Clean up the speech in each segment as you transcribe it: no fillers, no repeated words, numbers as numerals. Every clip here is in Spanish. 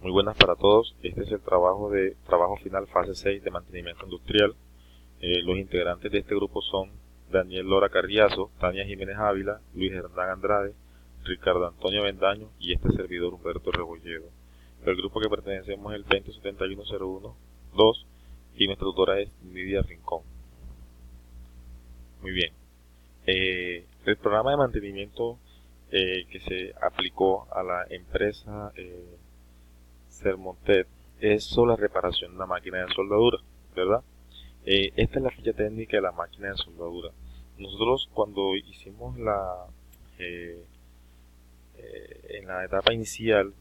Muy buenas para todos. Este es el trabajo final fase 6 de mantenimiento industrial. Los integrantes de este grupo son Daniel Lora Carriazo, Tania Jiménez Ávila, Luis Hernán Andrade, Ricardo Antonio Bendaño y este servidor Humberto Rebolledo. El grupo que pertenecemos es el 2071012 y nuestra tutora es Nidia Rincón. Muy bien. El programa de mantenimiento que se aplicó a la empresa Sermontet es sobre la reparación de una máquina de soldadura, ¿verdad? Esta es la ficha técnica de la máquina de soldadura. Nosotros cuando hicimos en la etapa inicial,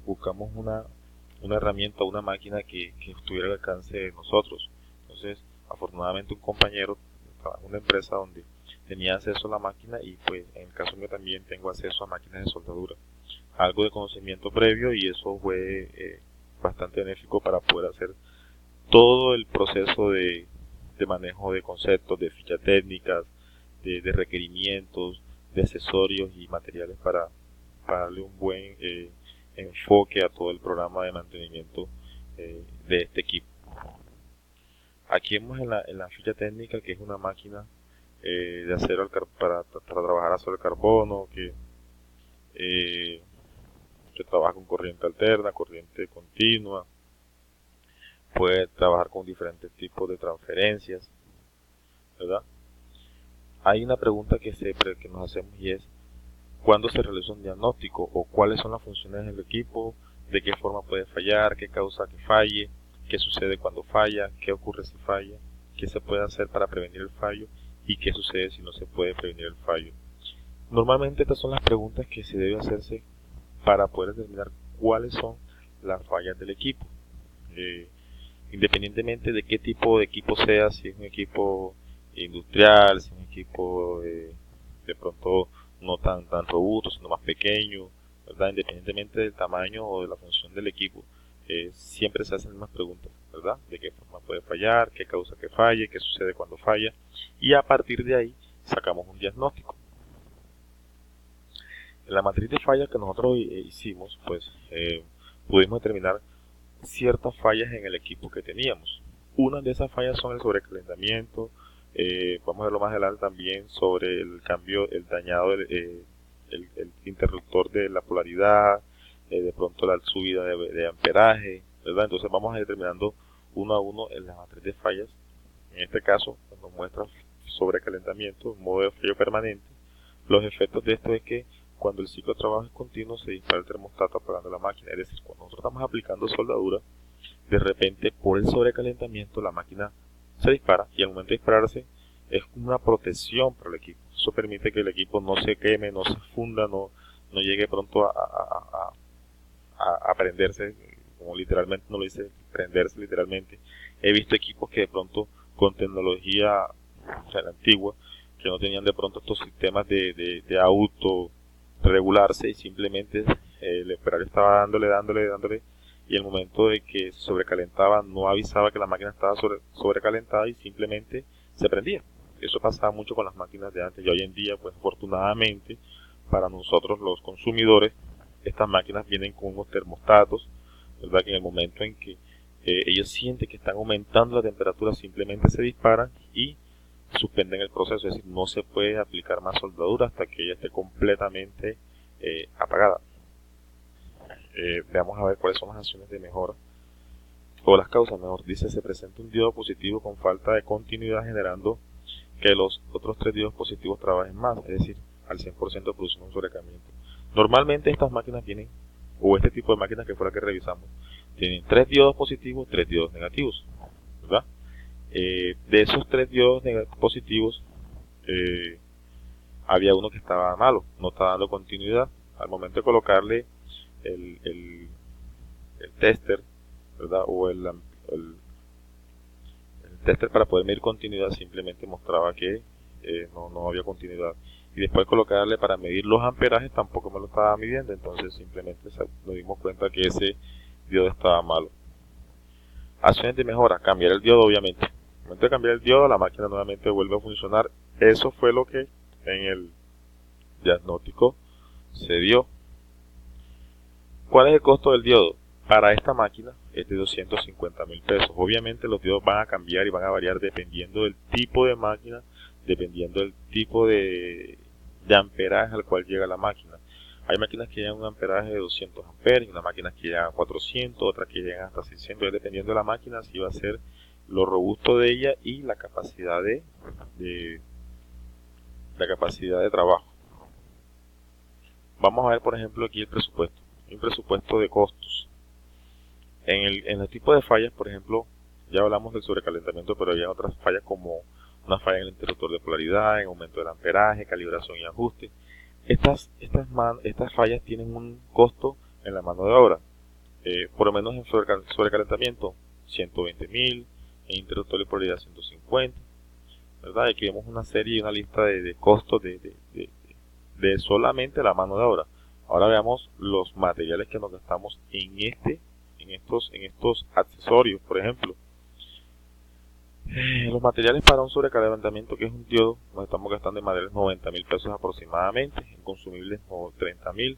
buscamos una herramienta, una máquina que estuviera al alcance de nosotros. Entonces, afortunadamente un compañero trabajaba en una empresa donde tenía acceso a la máquina y pues en el caso mío también tengo acceso a máquinas de soldadura. Algo de conocimiento previo y eso fue bastante benéfico para poder hacer todo el proceso de manejo de conceptos, de fichas técnicas, de requerimientos, de accesorios y materiales para darle un buen enfoque a todo el programa de mantenimiento de este equipo. Aquí vemos en la ficha técnica que es una máquina de acero para trabajar acero al carbono, eh, que trabaja con corriente alterna, corriente continua, puede trabajar con diferentes tipos de transferencias, ¿verdad? Hay una pregunta que nos hacemos y es ¿cuándo se realiza un diagnóstico o cuáles son las funciones del equipo? ¿De qué forma puede fallar? ¿Qué causa que falle? ¿Qué sucede cuando falla? ¿Qué ocurre si falla? ¿Qué se puede hacer para prevenir el fallo? ¿Y qué sucede si no se puede prevenir el fallo? Normalmente estas son las preguntas que se debe hacerse para poder determinar cuáles son las fallas del equipo. Independientemente de qué tipo de equipo sea, si es un equipo industrial, si es un equipo de pronto no tan robusto, sino más pequeño, ¿verdad? Independientemente del tamaño o de la función del equipo, siempre se hacen las mismas preguntas, ¿verdad? De qué forma puede fallar, qué causa que falle, qué sucede cuando falla, y a partir de ahí sacamos un diagnóstico. En la matriz de fallas que nosotros hicimos, pues pudimos determinar ciertas fallas en el equipo que teníamos. Una de esas fallas son el sobrecalentamiento. Vamos a verlo más adelante también sobre el cambio, el dañado, el interruptor de la polaridad, de pronto la subida de amperaje, ¿verdad? Entonces vamos a ir determinando uno a uno en la matriz de fallas. En este caso, nos muestra sobrecalentamiento, modo de fallo permanente. Los efectos de esto es que cuando el ciclo de trabajo es continuo se dispara el termostato apagando la máquina, es decir, cuando nosotros estamos aplicando soldadura, de repente por el sobrecalentamiento la máquina se dispara y al momento de dispararse es una protección para el equipo. Eso permite que el equipo no se queme, no se funda, no llegue pronto a prenderse, como literalmente no lo dice, prenderse literalmente. He visto equipos que de pronto con tecnología antigua, que no tenían de pronto estos sistemas de auto regularse y simplemente el operario estaba dándole y el momento de que se sobrecalentaba no avisaba que la máquina estaba sobrecalentada y simplemente se prendía. Eso pasaba mucho con las máquinas de antes y hoy en día, pues afortunadamente para nosotros los consumidores, estas máquinas vienen con unos termostatos, ¿verdad? Que en el momento en que ellos sienten que están aumentando la temperatura simplemente se disparan y suspenden el proceso, es decir, no se puede aplicar más soldadura hasta que ella esté completamente apagada. Veamos a ver cuáles son las acciones de mejora o las causas, mejor dice, se presenta un diodo positivo con falta de continuidad generando que los otros tres diodos positivos trabajen más, es decir, al 100% producen un sobrecalentamiento. Normalmente estas máquinas tienen, o este tipo de máquinas que fue la que revisamos, tienen tres diodos positivos, tres diodos negativos, ¿verdad? De esos tres diodos positivos, había uno que estaba malo, no estaba dando continuidad. Al momento de colocarle el tester, ¿verdad? O el tester para poder medir continuidad simplemente mostraba que no había continuidad. Y después de colocarle para medir los amperajes tampoco me lo estaba midiendo, entonces simplemente nos dimos cuenta que ese diodo estaba malo. Acciones de mejora, cambiar el diodo obviamente. Al momento de cambiar el diodo la máquina nuevamente vuelve a funcionar. Eso fue lo que en el diagnóstico se dio. ¿Cuál es el costo del diodo? para esta máquina es de 250.000 pesos. Obviamente los diodos van a cambiar y van a variar dependiendo del tipo de máquina, dependiendo del tipo de amperaje al cual llega la máquina. Hay máquinas que llegan a un amperaje de 200 amperes, unas máquinas que llegan a 400, otras que llegan hasta 600. Dependiendo de la máquina, así va a ser lo robusto de ella y la capacidad de trabajo. Vamos a ver, por ejemplo, aquí el presupuesto. Un presupuesto de costos. En el tipo de fallas, por ejemplo, ya hablamos del sobrecalentamiento, pero había otras fallas como una falla en el interruptor de polaridad, en aumento del amperaje, calibración y ajuste. Estas fallas tienen un costo en la mano de obra. Por lo menos en sobrecalentamiento, 120.000, en interruptor de polaridad 150, ¿verdad? Aquí vemos una serie y una lista de costos de solamente la mano de obra. Ahora veamos los materiales que nos gastamos en estos accesorios. Por ejemplo, los materiales para un sobrecalentamiento, que es un diodo, nos estamos gastando en materiales 90.000 pesos aproximadamente, en consumibles 30.000,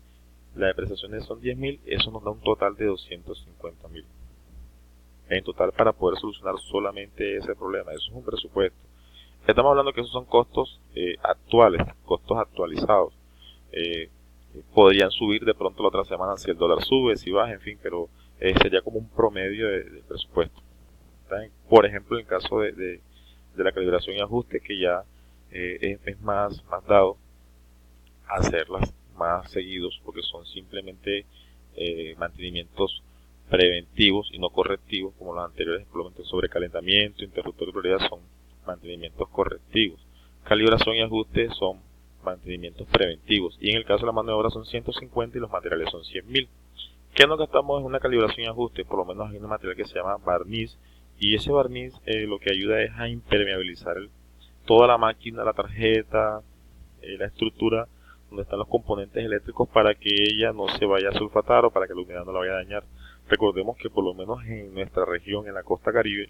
las depreciaciones son 10.000, eso nos da un total de 250.000 en total para poder solucionar solamente ese problema. Eso es un presupuesto. Estamos hablando que esos son costos actuales, costos actualizados. Podrían subir de pronto la otra semana si el dólar sube, si baja, en fin, pero sería como un promedio de presupuesto. Por ejemplo, en el caso de la calibración y ajuste, que ya es más dado hacerlas más seguidos, porque son simplemente mantenimientos preventivos y no correctivos, como los anteriores, simplemente sobrecalentamiento, interruptor de prioridad son mantenimientos correctivos. Calibración y ajuste son mantenimientos preventivos, y en el caso de la mano de obra son 150 y los materiales son 100.000. ¿Qué nos gastamos en una calibración y ajuste? Por lo menos hay un material que se llama barniz, y ese barniz lo que ayuda es a impermeabilizar toda la máquina, la tarjeta, la estructura donde están los componentes eléctricos, para que ella no se vaya a sulfatar o para que la humedad no la vaya a dañar. Recordemos que por lo menos en nuestra región, en la costa Caribe,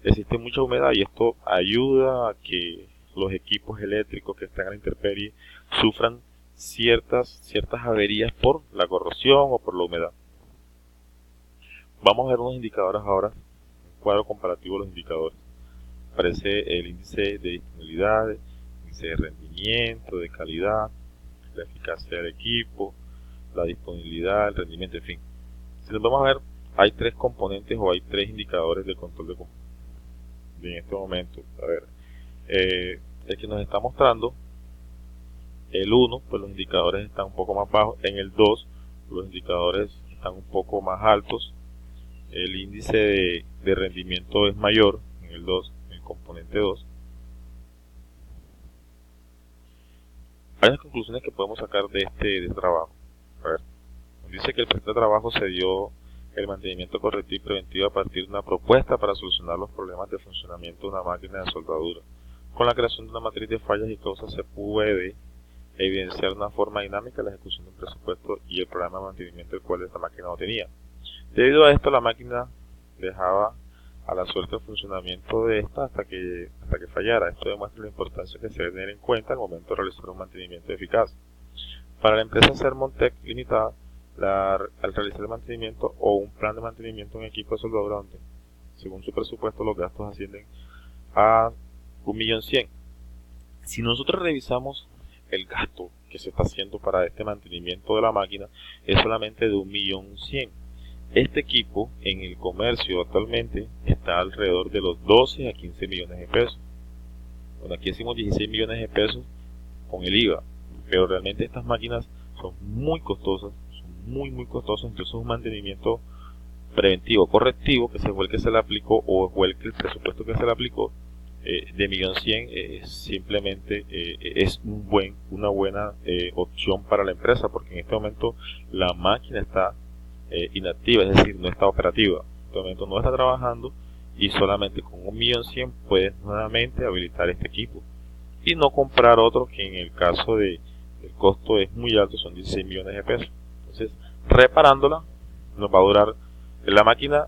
existe mucha humedad y esto ayuda a que los equipos eléctricos que están a la intemperie sufran ciertas averías por la corrosión o por la humedad. Vamos a ver unos indicadores ahora, un cuadro comparativo de los indicadores. Aparece el índice de disponibilidad, el índice de rendimiento, de calidad, la eficacia del equipo, la disponibilidad, el rendimiento, en fin. Si nos vamos a ver, hay tres componentes o hay tres indicadores de control en este momento. A ver, el que nos está mostrando, el 1, pues los indicadores están un poco más bajos. En el 2, los indicadores están un poco más altos. El índice de rendimiento es mayor en el 2, en el componente 2. Hay unas conclusiones que podemos sacar de este trabajo. A ver, nos dice que el presente trabajo se dio el mantenimiento correctivo y preventivo a partir de una propuesta para solucionar los problemas de funcionamiento de una máquina de soldadura. Con la creación de una matriz de fallas y causas se puede evidenciar de una forma dinámica la ejecución de un presupuesto y el programa de mantenimiento del cual esta máquina no tenía. Debido a esto, la máquina dejaba a la suerte el funcionamiento de esta hasta que fallara. Esto demuestra la importancia que se debe tener en cuenta al momento de realizar un mantenimiento eficaz. Para la empresa Sermontec Limitada, al realizar el mantenimiento o un plan de mantenimiento en equipo de soldadura donde, según su presupuesto, los gastos ascienden a 1.100.000. Si nosotros revisamos el gasto que se está haciendo para este mantenimiento de la máquina, es solamente de 1.100.000. Este equipo en el comercio actualmente está alrededor de los 12 a 15 millones de pesos. Bueno, aquí decimos 16 millones de pesos con el IVA, pero realmente estas máquinas son muy costosas, muy costosas. Entonces un mantenimiento preventivo, correctivo, que fue el que se le aplicó o fue el presupuesto que se le aplicó, de 1.100.000, simplemente es una buena opción para la empresa, porque en este momento la máquina está inactiva, es decir, no está operativa. En este momento no está trabajando y solamente con 1.100.000 puedes nuevamente habilitar este equipo y no comprar otro que en el caso el costo es muy alto, son 16 millones de pesos. Entonces, reparándola nos va a durar. La máquina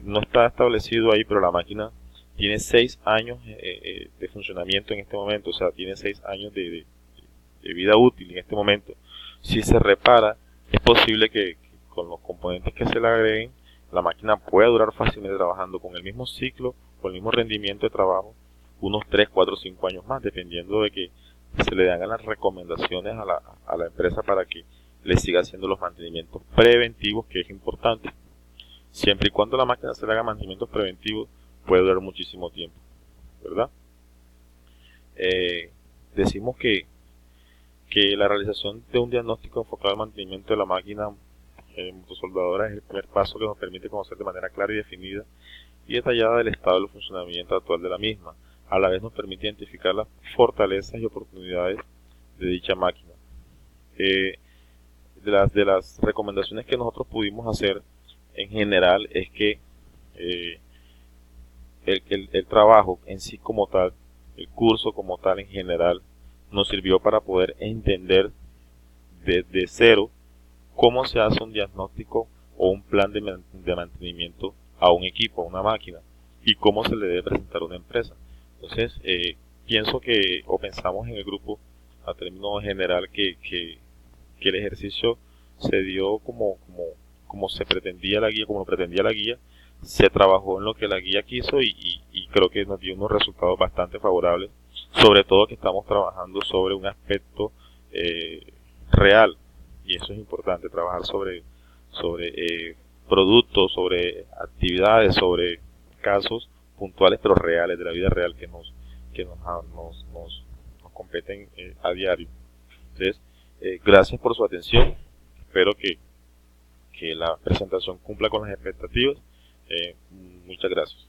no está establecido ahí, pero la máquina tiene 6 años de funcionamiento en este momento, o sea, tiene 6 años de vida útil en este momento. Si se repara, es posible que con los componentes que se le agreguen, la máquina puede durar fácilmente trabajando con el mismo ciclo, con el mismo rendimiento de trabajo, unos 3, 4, 5 años más, dependiendo de que se le hagan las recomendaciones a la empresa para que le siga haciendo los mantenimientos preventivos, que es importante. Siempre y cuando la máquina se le haga mantenimientos preventivos, puede durar muchísimo tiempo, ¿verdad? Decimos que la realización de un diagnóstico enfocado al mantenimiento de la máquina motosoldadora es el primer paso que nos permite conocer de manera clara y definida y detallada el estado del funcionamiento actual de la misma. A la vez nos permite identificar las fortalezas y oportunidades de dicha máquina. De las recomendaciones que nosotros pudimos hacer en general es que el trabajo en sí como tal, el curso como tal en general, nos sirvió para poder entender desde cero cómo se hace un diagnóstico o un plan de mantenimiento a un equipo, a una máquina, y cómo se le debe presentar a una empresa. Entonces, pienso que, o pensamos en el grupo, a término general, que el ejercicio se dio como se pretendía la guía, como lo pretendía la guía, se trabajó en lo que la guía quiso y creo que nos dio unos resultados bastante favorables, sobre todo que estamos trabajando sobre un aspecto real, y eso es importante, trabajar sobre productos, sobre actividades, sobre casos puntuales pero reales de la vida real que nos competen a diario. Entonces, gracias por su atención, espero que la presentación cumpla con las expectativas. Muchas gracias.